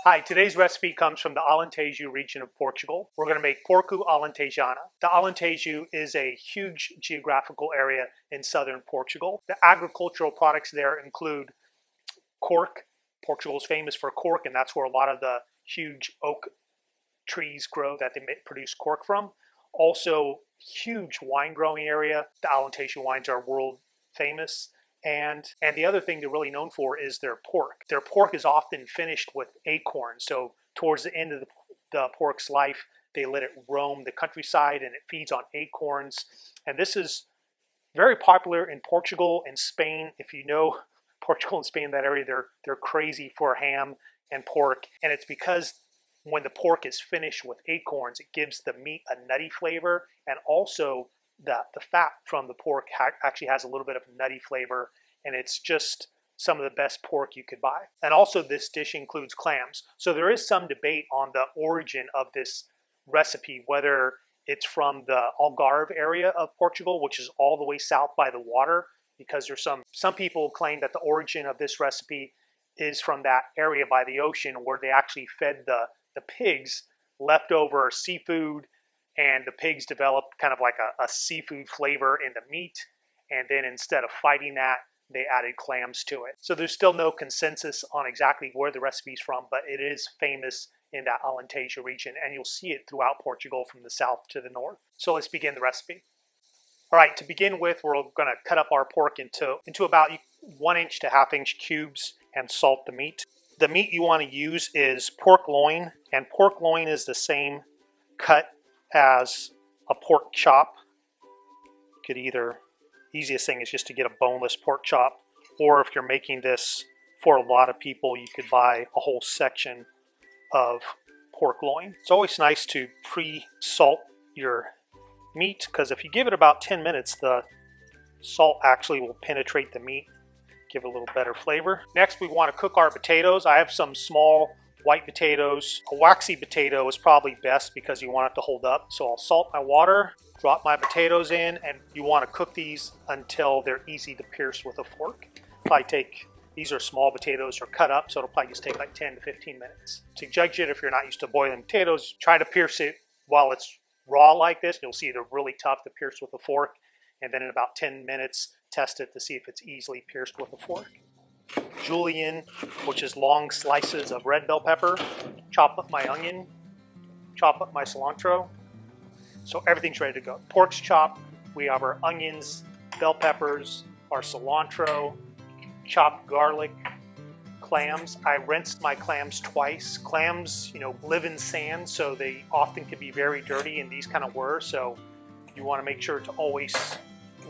Hi, today's recipe comes from the Alentejo region of Portugal. We're going to make Porco Alentejana. The Alentejo is a huge geographical area in southern Portugal. The agricultural products there include cork. Portugal is famous for cork, and that's where a lot of the huge oak trees grow that they produce cork from. Also, huge wine growing area. The Alentejo wines are world famous. And the other thing they're really known for is their pork. Their pork is often finished with acorns. So towards the end of the pork's life, they let it roam the countryside and it feeds on acorns. And this is very popular in Portugal and Spain. If you know Portugal and Spain, that area, they're crazy for ham and pork. And it's because when the pork is finished with acorns, it gives the meat a nutty flavor, and also the fat from the pork actually has a little bit of nutty flavor, and it's just some of the best pork you could buy. And also this dish includes clams. So there is some debate on the origin of this recipe, whether it's from the Algarve area of Portugal, which is all the way south by the water, because there's some people claim that the origin of this recipe is from that area by the ocean where they actually fed the pigs leftover seafood, and the pigs developed kind of like a seafood flavor in the meat, and then instead of fighting that, they added clams to it. So there's still no consensus on exactly where the recipe's from, but it is famous in that Alentejo region, and you'll see it throughout Portugal from the south to the north. So let's begin the recipe. All right, to begin with, we're going to cut up our pork into about 1 inch to 1/2 inch cubes and salt the meat. The meat you want to use is pork loin, and pork loin is the same cut as a pork chop. You could either, easiest thing is just to get a boneless pork chop, or if you're making this for a lot of people, you could buy a whole section of pork loin. It's always nice to pre-salt your meat, because if you give it about 10 minutes, the salt actually will penetrate the meat, give it a little better flavor. Next, we want to cook our potatoes. I have some small white potatoes. A waxy potato is probably best because you want it to hold up. So I'll salt my water, drop my potatoes in, and you want to cook these until they're easy to pierce with a fork. These are small potatoes, or cut up, so it'll probably just take like 10 to 15 minutes. To judge it, if you're not used to boiling potatoes, try to pierce it while it's raw like this. You'll see they're really tough to pierce with a fork. And then in about 10 minutes, test it to see if it's easily pierced with a fork. Julienne, which is long slices of red bell pepper. Chop up my onion. Chop up my cilantro. So everything's ready to go. Pork's chopped. We have our onions, bell peppers, our cilantro, chopped garlic, clams. I rinsed my clams twice. Clams, live in sand, so they often can be very dirty, and these kind of were. So you want to make sure to always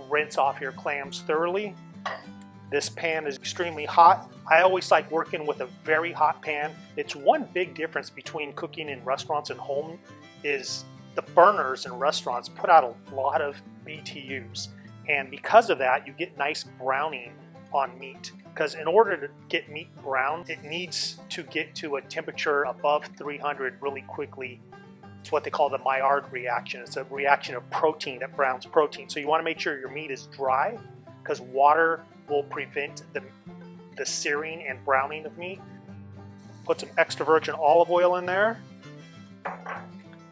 rinse off your clams thoroughly. This pan is extremely hot. I always like working with a very hot pan. It's one big difference between cooking in restaurants and home is the burners in restaurants put out a lot of BTUs. And because of that, you get nice browning on meat. Because in order to get meat brown, it needs to get to a temperature above 300 really quickly. It's what they call the Maillard reaction. It's a reaction of protein that browns protein. So you want to make sure your meat is dry, because water will prevent the searing and browning of meat. Put some extra virgin olive oil in there.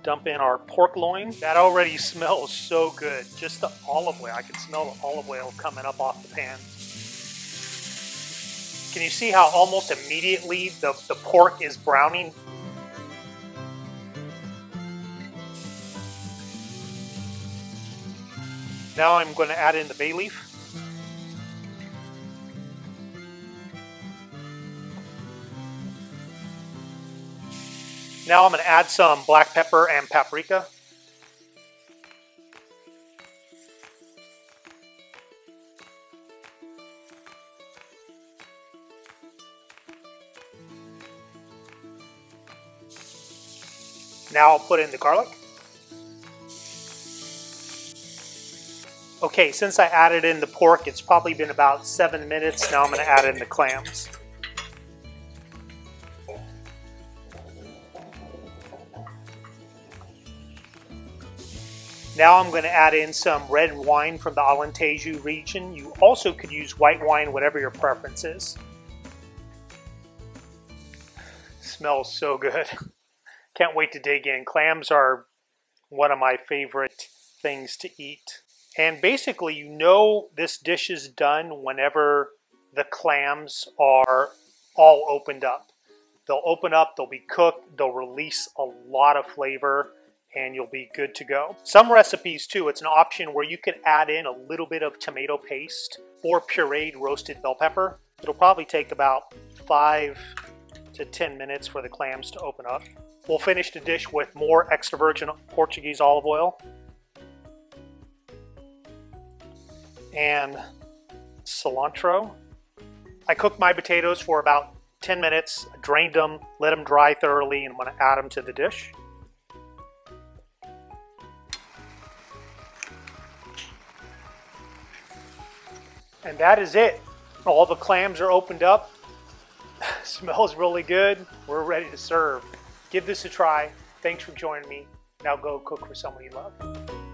Dump in our pork loin. That already smells so good. Just the olive oil. I can smell the olive oil coming up off the pan. Can you see how almost immediately the pork is browning? Now I'm going to add in the bay leaf. Now I'm going to add some black pepper and paprika. Now I'll put in the garlic. Okay, since I added in the pork, it's probably been about 7 minutes. Now I'm going to add in the clams. Now I'm going to add in some red wine from the Alentejo region. You also could use white wine, whatever your preference is. Smells so good. Can't wait to dig in. Clams are one of my favorite things to eat. And basically, you know this dish is done whenever the clams are all opened up. They'll open up, they'll be cooked, they'll release a lot of flavor, and you'll be good to go. Some recipes too, it's an option where you can add in a little bit of tomato paste or pureed roasted bell pepper. It'll probably take about 5 to 10 minutes for the clams to open up. We'll finish the dish with more extra virgin Portuguese olive oil and cilantro. I cooked my potatoes for about 10 minutes, drained them, let them dry thoroughly, and I'm going to add them to the dish. And that is it. All the clams are opened up. Smells really good. We're ready to serve. Give this a try. Thanks for joining me. Now go cook for someone you love.